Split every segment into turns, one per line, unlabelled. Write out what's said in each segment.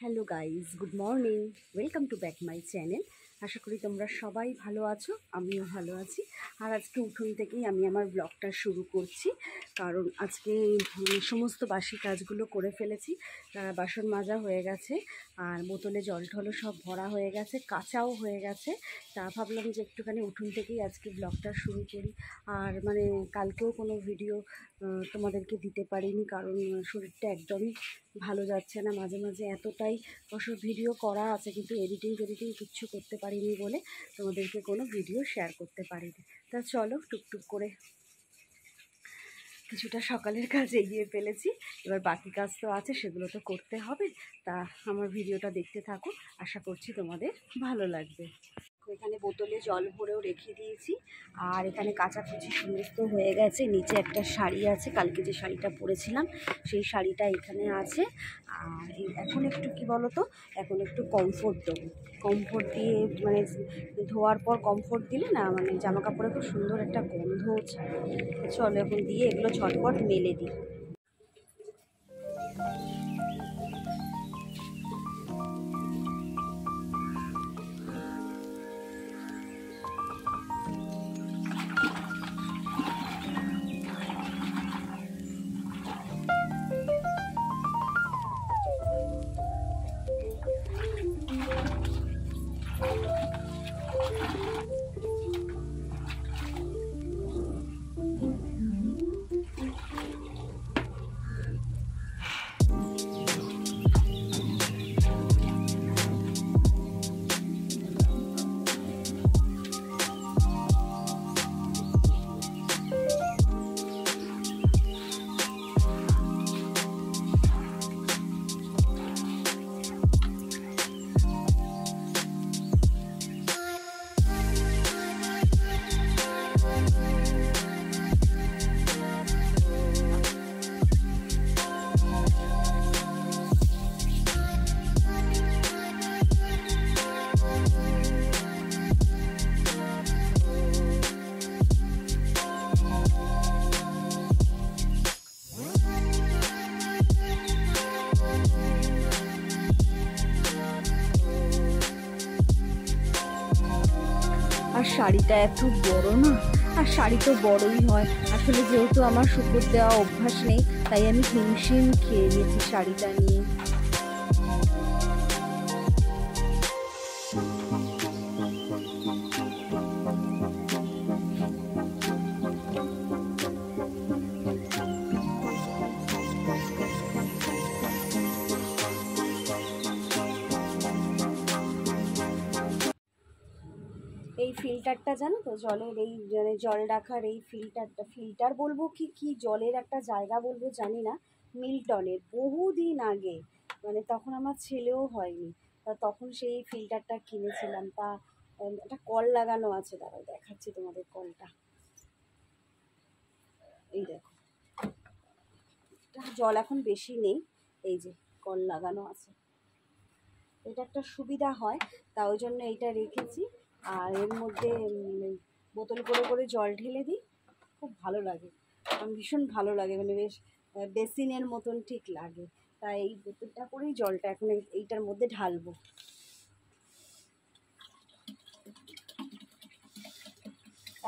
Hello guys, good morning. Welcome to back my channel. আশা করি তোমরা সবাই ভালো আছো, আমিও ভালো আছি। আর আজকে উঠোন থেকেই আমি আমার ব্লগটা শুরু করছি, কারণ আজকে সমস্ত বাসি কাজগুলো করে ফেলেছি। বাসন মাজা হয়ে গেছে, আর বোতলে জল টলও সব ভরা হয়ে গেছে, কাঁচাও হয়ে গেছে। তা ভাবলাম যে একটুখানি উঠোন থেকেই আজকে ব্লগটা শুরু করি। আর কালকেও কোনো ভিডিও তোমাদেরকে দিতে পারিনি, কারণ শরীরটা একদমই ভালো যাচ্ছে না। মাঝে মাঝে এতটাই ভিডিও করা আছে, কিন্তু এডিটিং কিচ্ছু করতে পারিনি বলে তোমাদেরকে কোনো ভিডিও শেয়ার করতে পারিনি। তা চলো, টুকটুক করে কিছুটা সকালের কাজ এগিয়ে ফেলেছি। এবার বাকি কাজ তো আছে, সেগুলো তো করতে হবে। তা আমার ভিডিওটা দেখতে থাকো, আশা করছি তোমাদের ভালো লাগবে। এখানে বোতলে জল ভরেও রেখে দিয়েছি, আর এখানে কাচাকুচি সমস্ত হয়ে গেছে। নিচে একটা শাড়ি আছে, কালকে যে শাড়িটা পরেছিলাম সেই শাড়িটা এখানে আছে। আর এখন একটু কি বলো তো, এখন একটু কমফোর্ট দেবো। কমফোর্ট দিয়ে ধোয়ার পর কমফোর্ট দিলে না জামা কাপড়ে খুব সুন্দর একটা গন্ধও ছাড়ে। চলো এখন দিয়ে এগুলো ঝটপট মেলে দিই। আর শাড়িটা এত বড় না, আর শাড়ি তো বড়ই হয় আসলে। যেহেতু আমার শুকর দেওয়া অভ্যাস নেই, তাই আমি হিমশিম খেয়ে নিয়েছি শাড়িটা নিয়ে। এই ফিল্টারটা জানো তো, জলের এই জল রাখার এই ফিল্টার বলবো কি জলের একটা জায়গা বলবো জানি না। মিল্টনের বহুদিন আগে, তখন আমার ছেলেও হয়নি, তা তখন সেই ফিল্টারটা কিনেছিলাম। তা একটা কল লাগানো আছে, দাঁড়াও দেখাচ্ছি তোমাদের কলটা। এই দেখো, জল এখন বেশি নেই, এই যে কল লাগানো আছে। এটা একটা সুবিধা হয়, তা ওই জন্য এইটা রেখেছি। আর এর মধ্যে বোতল করে করে জল ঢেলে দিই, খুব ভালো লাগে। আমার ভীষণ ভালো লাগে, বেশ বেসিনের মতন ঠিক লাগে। তাই এই বোতলটা করেই জলটা এখন এইটার মধ্যে ঢালবো।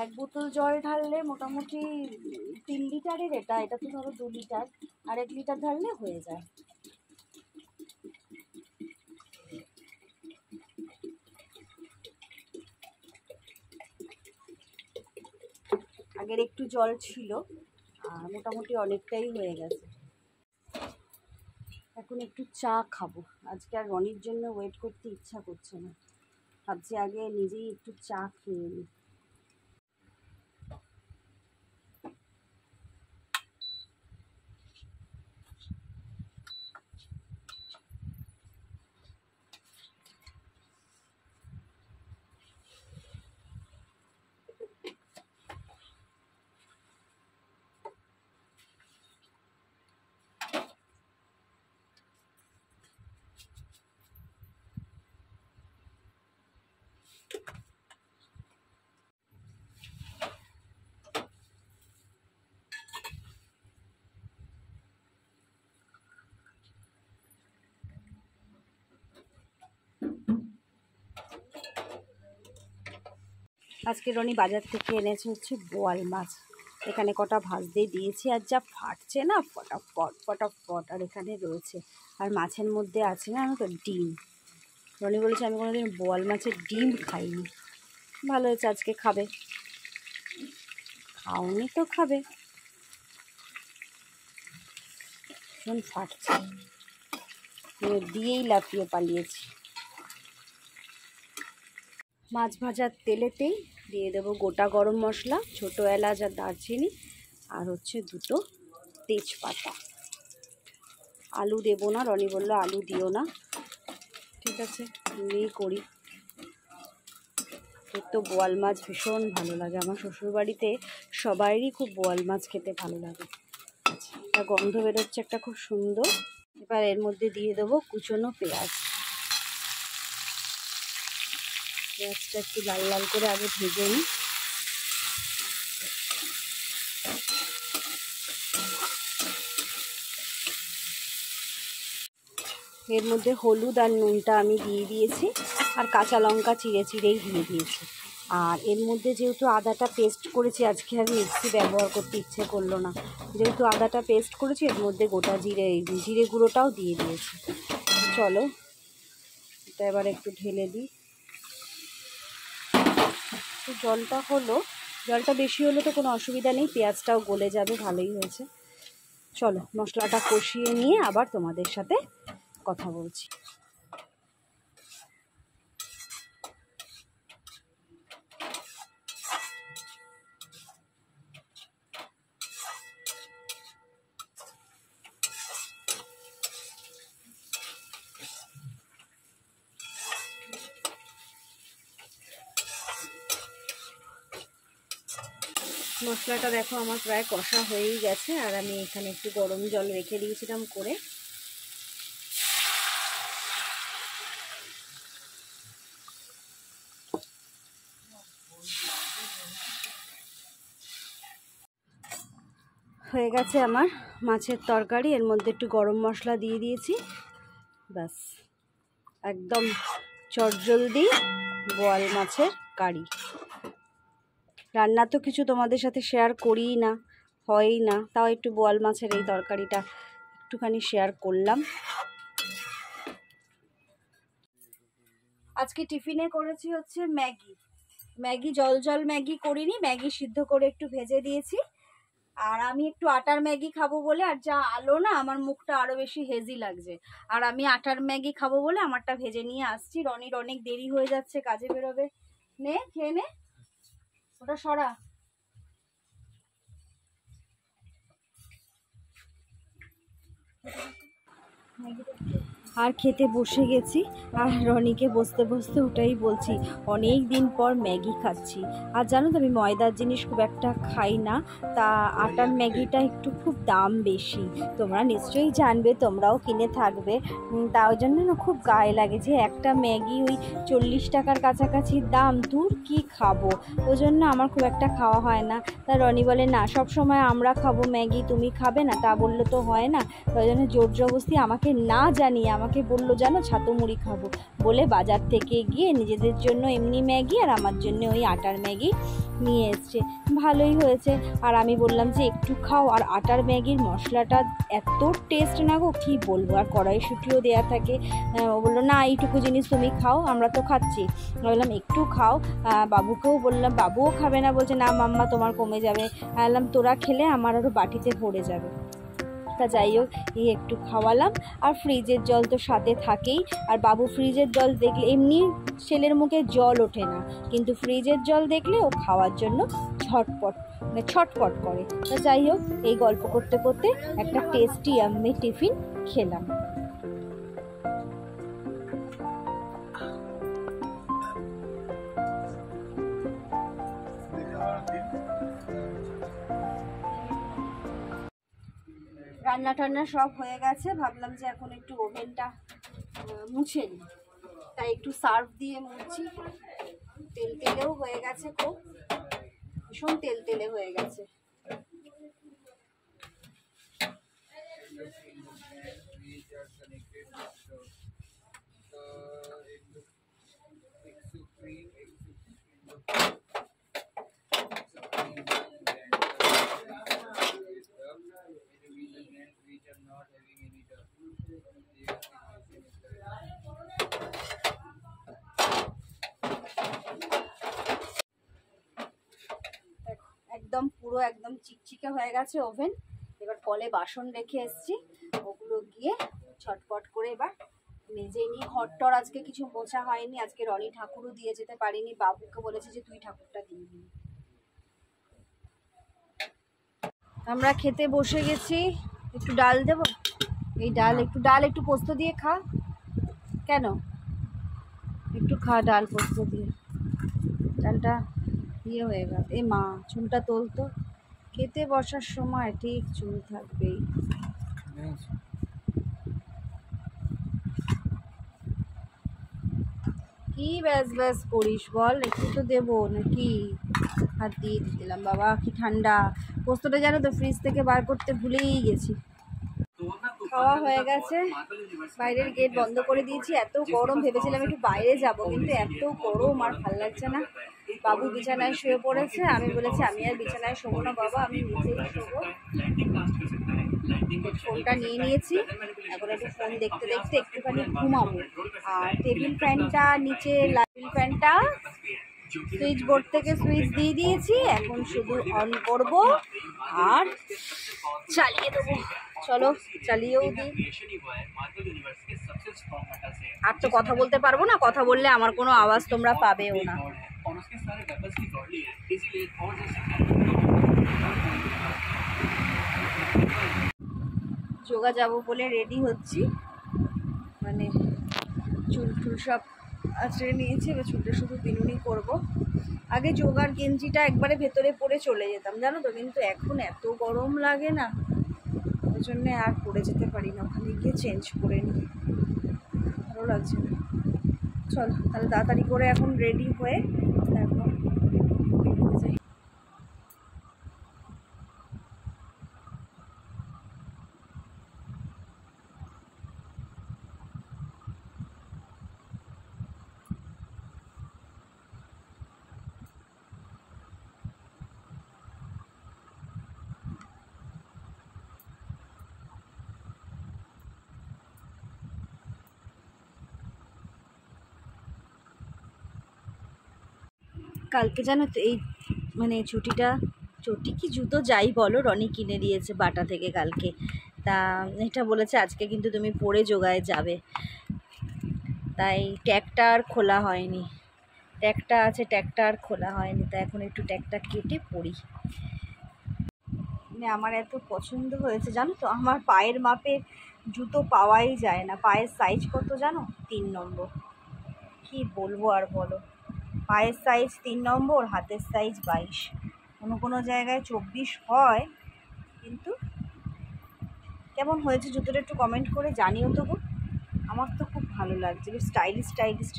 এক বোতল জল ঢাললে মোটামুটি 3 লিটারের, এটা তো ধরো 2 লিটার, আর 1 লিটার ঢাললে হয়ে যায়। আগের একটু জল ছিল, আর মোটামুটি অনেকটাই হয়ে গেছে। এখন একটু চা খাবো। আজকে আর রনির জন্য ওয়েট করতে ইচ্ছা করছে না, ভাবছি আগে নিজেই একটু চা খেয়ে নিই। আজকে রনি বাজার থেকে এনেছে হচ্ছে বোয়াল মাছ। এখানে কটা ভাজতে দিয়েছি, আর যা ফাটছে না ফটাফট ফটাফট। আর এখানে রয়েছে, আর মাছের মধ্যে আছে না তো ডিম। রনি বলেছে আমি কোনোদিন বোয়াল মাছের ডিম খাইনি। ভালো হয়েছে, আজকে খাবে। খাওনি তো খাবে। ভীষণ ফাটছে, দিয়েই লাফিয়ে পালিয়েছি। মাছ ভাজার তেলেতেই দিয়ে দেবো গোটা গরম মশলা, ছোটো এলাচ আর দারচিনি, আর হচ্ছে দুটো তেজপাতা। আলু দেবো না, রনি বললো আলু দিও না। ঠিক আছে, এমনিই করি। তোর তো বোয়াল মাছ ভীষণ ভালো লাগে। আমার শ্বশুরবাড়িতে সবাইরই খুব বোয়াল মাছ খেতে ভালো লাগে। একটা গন্ধ বেরোচ্ছে একটা খুব সুন্দর। এবার এর মধ্যে দিয়ে দেবো কুচনো পেঁয়াজ। পেঁয়াজটা একটু লাল লাল করে আগে ভেজে নিই। এর মধ্যে হলুদ আর নুনটা আমি দিয়ে দিয়েছি, আর কাঁচা লঙ্কা চিড়ে চিড়েই দিয়ে দিয়েছি। আর এর মধ্যে যেহেতু আদাটা পেস্ট করেছি, আজকে আর মিক্সি ব্যবহার করতে ইচ্ছে করলো না, যেহেতু আদাটা পেস্ট করেছি এর মধ্যে গোটা জিরে গুঁড়োটাও দিয়ে দিয়েছি। চলো এটা এবার একটু ঢেলে দিই। জলটা হলো, জলটা বেশি হলে তো কোনো অসুবিধা নেই, পেঁয়াজটাও গলে যাবে, ভালোই হয়েছে। চলো মশলাটা কষিয়ে নিয়ে আবার তোমাদের সাথে কথা বলছি। মশলাটা দেখো আমার প্রায় কষা হয়েই গেছে, আর আমি এখানে একটু গরম জল রেখে দিয়েছিলাম করে। হয়ে গেছে আমার মাছের তরকারি। এর মধ্যে একটু গরম মশলা দিয়ে দিয়েছি, ব্যাস একদম চটজলদি বোয়াল মাছের কারি। রান্না তো কিছু তোমাদের সাথে শেয়ার করিই না, হয়ই না, তাও একটু বোয়াল মাছের এই তরকারিটা একটুখানি শেয়ার করলাম। আজকে টিফিনে করেছি হচ্ছে ম্যাগি জল জল ম্যাগি করিনি, ম্যাগি সিদ্ধ করে একটু ভেজে দিয়েছি। আর আমি একটু আটার ম্যাগি খাবো বলে, আর যা আলো না আমার মুখটা আরো বেশি হেজি লাগছে, আর আমি আটার ম্যাগি খাবো বলে আমারটা ভেজে নিয়ে আসছি। রনির অনেক দেরি হয়ে যাচ্ছে, কাজে বেরোবে। নে খেয়ে নে, ওটা সরা। আর খেতে বসে গেছি, আর রনিকে বসতে বসতে ওটাই বলছি, অনেক দিন পর ম্যাগি খাচ্ছি। আর জানো তো আমি ময়দার জিনিস খুব একটা খাই না, তা আটার ম্যাগিটা একটু খুব দাম বেশি, তোমরা নিশ্চয়ই জানবে, তোমরাও কিনে থাকবে। তার জন্য না খুব গায়ে লাগে যে একটা ম্যাগি ওই 40 টাকার কাছাকাছি দাম, দূর কি খাবো। ওই জন্য আমার খুব একটা খাওয়া হয় না। তা রনি বলে না সব সময় আমরা খাবো ম্যাগি, তুমি খাবে না, তা বললে তো হয় না। ওই জন্য জোর জবরদস্তি আমাকে না জানিয়ে আমাকে বললো জানো ছাতু মুড়ি খাবো বলে বাজার থেকে গিয়ে নিজেদের জন্য এমনি ম্যাগি আর আমার জন্য ওই আটার ম্যাগি নিয়ে এসছে। ভালোই হয়েছে। আর আমি বললাম যে একটু খাও, আর আটার ম্যাগির মশলাটা এত টেস্ট না গো কী বলবো, আর কড়াইশুঁটিও দেওয়া থাকে। ও বললো না এইটুকু জিনিস তুমি খাও, আমরা তো খাচ্ছি। বললাম একটু খাও। বাবুকেও বললাম, বাবুও খাবে না, বলছে না মাম্মা তোমার কমে যাবে। বললাম তোরা খেলে আমার আরও বাটিতে ভরে যাবে। যাই হোক এই একটু খাওয়ালাম। আর ফ্রিজের জল তো সাথে থাকেই, আর বাবু ফ্রিজের জল দেখলে, এমনি ছেলের মুখে জল ওঠে না, কিন্তু ফ্রিজের জল দেখলে ও খাওয়ার জন্য ছটপট করে। তো যাই হোক এই গল্প করতে করতে একটা টেস্টি আমি টিফিন খেলাম। রান্না টান্না সব হয়ে গেছে, ভাবলাম যে এখন একটু ওভেনটা মুছে নিই, তাই একটু সার্ফ দিয়ে মুছছি। তেলেও হয়ে গেছে, খুব ভীষণ তেলে হয়ে গেছে। পুরো একদম চিকচিকে হয়ে গেছে ওভেন। এবার কলে বাসন রেখে এসেছি, ওগুলো গিয়ে ছটপট করে এবার মেজে নিই। ঘরটর আজকে কিছু মোছা হয়নি, আজকে রনি ঠাকুরও দিয়ে যেতে পারিনি, বাবুকে বলেছে যে তুই ঠাকুরটা দিয়ে দিবি। আমরা খেতে বসে গেছি। একটু ডাল দেবো? এই ডাল একটু পোস্ত দিয়ে খা। কেন? একটু খা ডাল পোস্ত দিয়ে। ডালটা ইয়ে হয়ে গেল। এ মা, চুলটা তোলতো। খেতে বসার সময় ঠিক চুল থাকবেই। কি ব্যাস ব্যাস করিস বল, একটু তো দেবো নাকি? হাত দিয়ে দিলাম। বাবা কি ঠান্ডা। পোস্তটা জানো তো ফ্রিজ থেকে বার করতে ভুলেই গেছি। খাওয়া হয়ে গেছে, বাইরের গেট বন্ধ করে দিয়েছি। এত গরম, ভেবেছিলাম একটু বাইরে যাব, কিন্তু এত গরম আর ভাল লাগছে না। বাবু বিছানায় শুয়ে পড়েছে, আমি বলেছি আমি আর বিছানায় শোবো না বাবা, আমি নিচেই শোবো। ফোনটা নিয়ে নিয়েছি, এখন একটু ফোন দেখতে দেখতে একটুখানি ঘুমাবো। আর টেবিল ফ্যানটা নিচে, টেবিল ফ্যানটা সুইচ বোর্ড থেকে সুইচ দিয়ে দিয়েছি, এখন শুধু অন করব আর চালিয়ে দেবো। চলো চালিয়েও দিই। আর তো কথা বলতে পারবো না, কথা বললে আমার কোনো আওয়াজ তোমরা পাবেও না। যোগা যাব বলে রেডি হচ্ছি, মানে চুল টুল সব আঁচড়ে নিয়েছি, এবার চুলটা শুধু বিনুনি করবো। আগে যোগার গেঞ্জিটা একবারে ভেতরে পরে চলে যেতাম জানো তো, কিন্তু এখন এত গরম লাগে না, ওই জন্যে আর পরে যেতে পারি না। ওখানে গিয়ে চেঞ্জ করে নিই, ভালো লাগছে না। চল তাহলে তাড়াতাড়ি করে এখন রেডি হয়ে তারপর যাই। কালকে জানো তো এই মানে চটি কি জুতো যাই বলো, রনি কিনে দিয়েছে বাটা থেকে কালকে। তা এটা বলেছে আজকে কিন্তু তুমি পরে যোগায় যাবে, তাই ট্যাগটা আর খোলা হয়নি। ট্যাগটা আছে, ট্যাগটা আর খোলা হয়নি, তাই এখন একটু ট্যাগটা কেটে পরি। মানে আমার এত পছন্দ হয়েছে জানো তো, আমার পায়ের মাপের জুতো পাওয়াই যায় না। পায়ের সাইজ কত জানো? 3 নম্বর। কি বলবো আর বলো, পায়ের সাইজ 3 নম্বর, হাতের সাইজ 22। কোনো জায়গায় 24 হয়, কিন্তু কেমন হয়েছে জুতোটা একটু কমেন্ট করে জানিও তো গো। আমার তো খুব ভালো লাগছে, বেশ স্টাইলিশ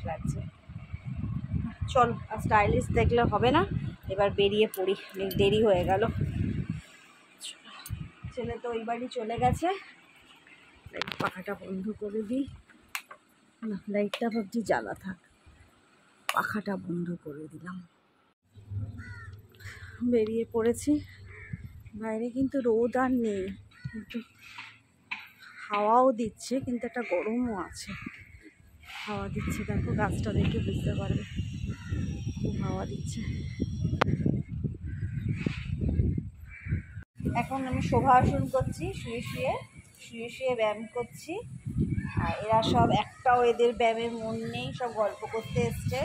লাগছে। চল, আর স্টাইলিশ দেখলে হবে না, এবার বেরিয়ে পড়ি, দেরি হয়ে গেল। ছেলে তো ওই বাড়ি চলে গেছে। পাখাটা বন্ধ করে দিই না, লাইটটা ভাবছি জ্বালা থাক, পাখাটা বন্ধ করে দিলাম। বেরিয়ে পড়েছি, বাইরে কিন্তু রোদ আর নেই, কিন্তু হাওয়াও দিচ্ছে, কিন্তু একটা গরমও আছে। হাওয়া দিচ্ছে, দেখো গাছটা দেখে বুঝতে পারবে, খুব হাওয়া দিচ্ছে। এখন আমি শোভাসন করছি, শুয়ে ব্যায়াম করছি। আর এরা সব একটাও এদের ব্যায়ামের মন নেই, সব গল্প করতে এসছে।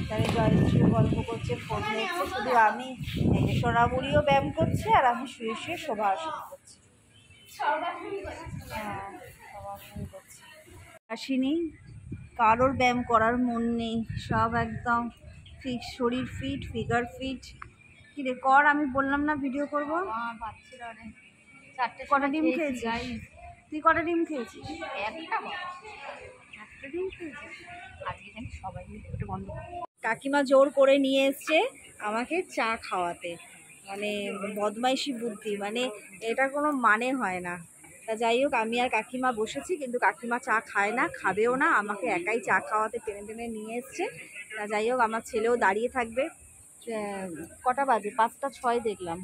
তাই জয়শ্রী গল্প করছে, ফোন দেখছে, শুধু আমি সোনামুড়িও ব্যায়াম করছে আর আমি শুয়ে শোভাসন করছি। হ্যাঁ, শোভাসন করছি। আসিনি, কারোর ব্যায়াম করার মন নেই, সব একদম ফিট, শরীর ফিট, ফিগার ফিট। কি রে কর, আমি বললাম না ভিডিও করবো। কটা ডিম খেয়েছিস? তুই কটা ডিম খেয়েছিস? একটা ডিম খেয়েছিস আজকে, জানি সবাই মিলে। ওটা বন্ধ। কাকিমা জোর করে নিয়ে এসছে আমাকে চা খাওয়াতে, মানে বদমাইশি বুদ্ধি, মানে এটা কোনো মানে হয় না। তা যাই হোক, আমি আর কাকিমা বসেছি, কিন্তু কাকিমা চা খায় না, খাবেও না, আমাকে একাই চা খাওয়াতে টেনে টেনে নিয়ে এসছে। তা যাই হোক, আমার ছেলেও দাঁড়িয়ে থাকবে। কটা বাজে? 5টা 6 দেখলাম।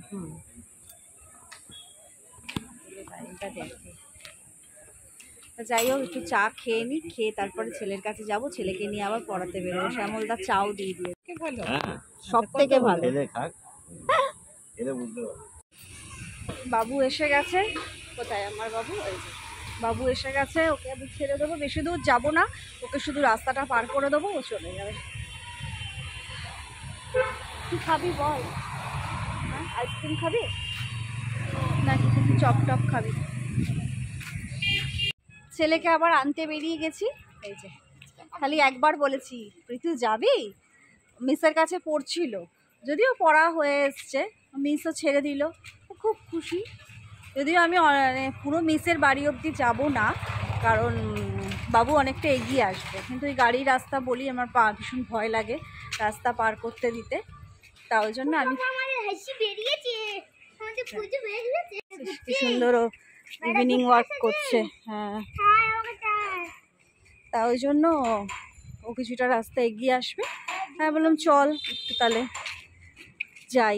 টাইমটা দেখে। যাই হোক, একটু চা খেয়ে নিই, খেয়ে তারপরে ছেলের কাছে যাব, ছেলেকে নিয়ে আবার পড়াতে বেরোবো। শ্যামলদা চাও দিয়ে দিয়েছে, সব থেকে ভালো। বাবু এসে গেছে। কোথায় আমার বাবু? এই যে বাবু এসে গেছে, ওকে আমি ছেড়ে দেবো। বেশি দূর যাবো না, ওকে শুধু রাস্তাটা পার করে দেবো, ও চলে যাবে। কি খাবি বল? হ্যাঁ, আইসক্রিম খাবি নাকি কিছু চপ টপ খাবি? ছেলেকে আবার আনতে বেরিয়ে গেছি। এই যে খালি একবার বলেছি প্রীতু যাবি, মিসের কাছে পড়ছিল, যদিও পড়া হয়ে এসছে, মিসও ছেড়ে দিল, খুব খুশি। যদিও আমি পুরো মিসের বাড়ি অবধি যাব না, কারণ বাবু অনেকটা এগিয়ে আসবে, কিন্তু এই গাড়ির রাস্তা বলি আমার ভীষণ ভয় লাগে রাস্তা পার করতে দিতে, তা ওই জন্য আমি কি সুন্দর ইভিনিং ওয়াক করছে। হ্যাঁ, তা ওই জন্য ও কিছুটা রাস্তা এগিয়ে আসবে। হ্যাঁ, বললাম চল একটু তাহলে যাই,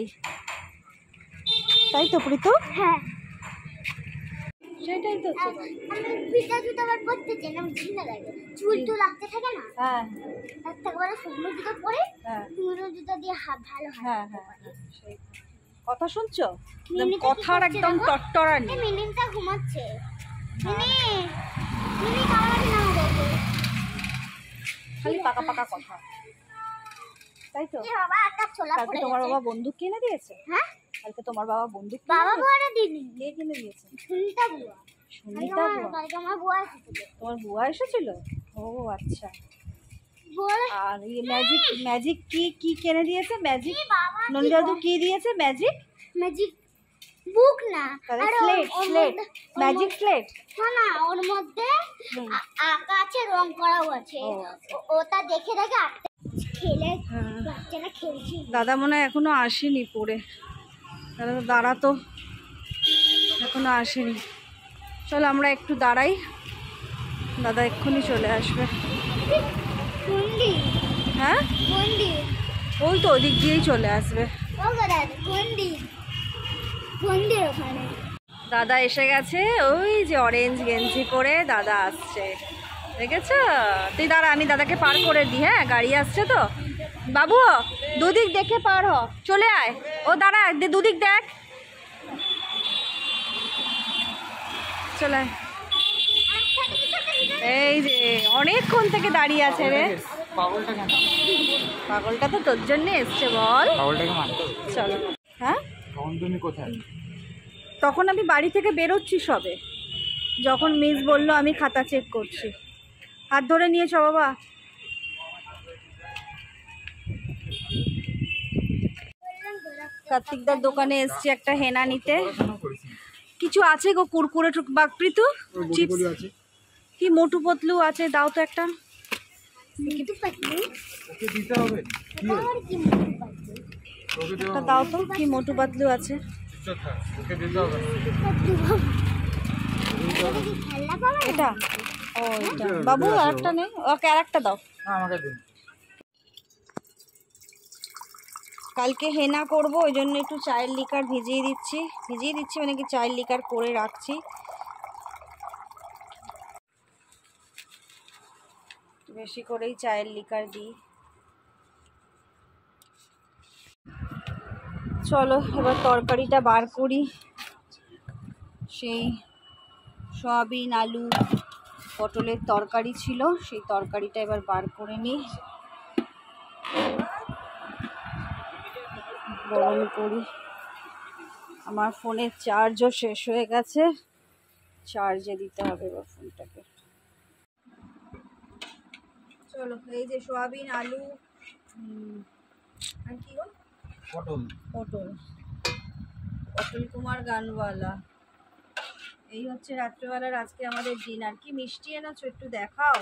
তাই তো প্রীতু? হ্যাঁ, সেটাই তো।
ভিজা জুতো আবার পরতে চাই না, ঝিমে লাগে, চুল টুল লাগতে থাকে না।
হ্যাঁ,
তার থেকে বলে শুকনো জুতো পরে, শুকনো জুতো দিয়ে ভালো হয়।
হ্যাঁ হ্যাঁ, সেই কথা শুনছো? কথার একদম টট্টরানি।
মিনিটা ঘুমাচ্ছে। মিনি খাওয়ার না হবে,
খালি পাকা পাকা কথা, তাই তো?
বাবা একটা ছোলা
কালকে তোমার বাবা বন্দুক কিনে দিয়েছে?
হ্যাঁ,
কালকে তোমার বাবা বন্দুক
বাবা বুয়ারে দিনি।
কে কিনে দিয়েছে?
সুনিতা বুয়া।
সুনিতা বুয়া?
কালকে আমার বুয়া এসেছিল।
তোমার বুয়া এসেছিল? ও আচ্ছা।
বলে
আর এই ম্যাজিক ম্যাজিক কি কি কিনে দিয়েছে? ম্যাজিক নন্দিদাদু কি দিয়েছে? ম্যাজিক
ম্যাজিক বুক না,
আর স্লেট, স্লেট, ম্যাজিক স্লেট।
না, ওর মধ্যে আঁকা আছে, রং করাও আছে। ওটা দেখে দেখে আঁকতে খেলে বাচ্চারা খেলছি।
দাদা মনে হয় এখনো আসেনি পড়ে, দাঁড়া তো, এখনো আসেনি। চলো আমরা একটু দাঁড়াই, দাদা এক্ষুনি চলে আসবে। হ্যাঁ, ওই তো ওদিক দিয়েই চলে আসবে। দাদা এসে গেছে, ওই যে অরেঞ্জ গেঞ্জি পরে দাদা আসছে, দেখেছো? তুই দাঁড়া, আমি দাদাকে পার করে দিই। হ্যাঁ, গাড়ি আসছে তো। বাবু দুদিক দেখে পার হ, চলে আয়। ও দাঁড়া, দুদিক দেখ, চলে আয়। এই যে অনেকক্ষণ থেকে দাঁড়িয়ে আছে রে। পাগলটা তো তোর জন্য এসছে, বল। চলো। হ্যাঁ, তখন আমি বাড়ি থেকে বেরোচ্ছি সবে, যখন মিস বললো আমি খাতা চেক করছি। হাত ধরে নিয়েছ বাবা। কার্তিকদার দোকানে এসছি একটা হেনা নিতে। কিছু আছে গো, কুরকুরে বাকপ্রিতু, চিপস, কি মোটু পতলু আছে, দাও তো একটা। দাও তো, কি মোটু পাতলু আছে। এটা ও এটা বাবু, আরেকটা নেই, ওকে আরেকটা দাও। কালকে হেনা করব, ওই জন্য একটু চায়ের লিকার ভিজিয়ে দিচ্ছি মানে কি চায়ের লিকার করে রাখছি। বেশি করেই চায়ের লিকার দিই। চলো এবার তরকারিটা বার করি। সেই সয়াবিন আলু পটলের তরকারি ছিল, সেই তরকারিটা এবার বার করে নিই, গরম করি। আমার ফোনের চার্জও শেষ হয়ে গেছে, চার্জে দিতে হবে এবার ফোনটাকে। চলো, এই যে সয়াবিন আলু আর কি গো, পটল কুমার গানওয়ালা, এই হচ্ছে রাত্রেবেলার আজকে আমাদের ডিনার। কি মিষ্টি এনেছো, একটু দেখাও।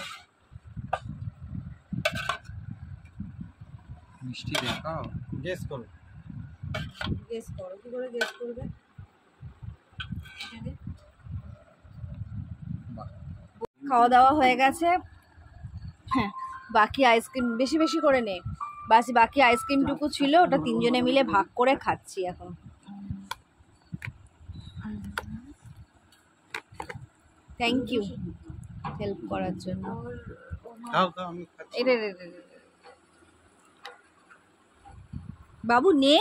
মিষ্টি দেখাও, গেস করো কি করে গেস করবে।
খাওয়া দাওয়া হয়ে গেছে। হ্যাঁ, বাকি আইসক্রিম বেশি বেশি করে নে, বাকি আইসক্রিমটুকু ছিল, ওটা তিনজনে মিলে ভাগ করে খাচ্ছি এখন। থ্যাংক ইউ হেল্প করার জন্য। বাবু নে,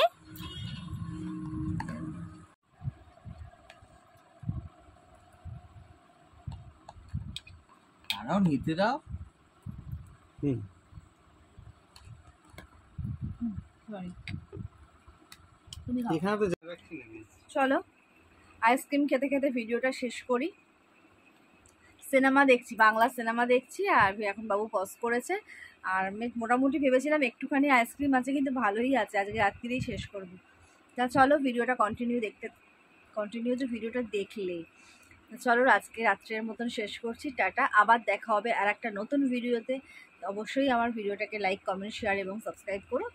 এখন নিতে দাও। এখানে তো
চলো আইসক্রিম খেতে খেতে ভিডিওটা শেষ করি। সিনেমা দেখছি, বাংলা সিনেমা দেখছি, আর এখন বাবু পজ করেছে। আর মোটামুটি ভেবেছিলাম একটুখানি আইসক্রিম আছে, কিন্তু ভালোই আছে, আজকে রাত্রিরেই শেষ করবো। তা চলো ভিডিওটা কন্টিনিউ যে ভিডিওটা দেখলে। চলো আজকে রাত্রের মতন শেষ করছি, টাটা। আবার দেখা হবে আর একটা নতুন ভিডিওতে। অবশ্যই আমার ভিডিওটাকে লাইক, কমেন্ট, শেয়ার এবং সাবস্ক্রাইব করো।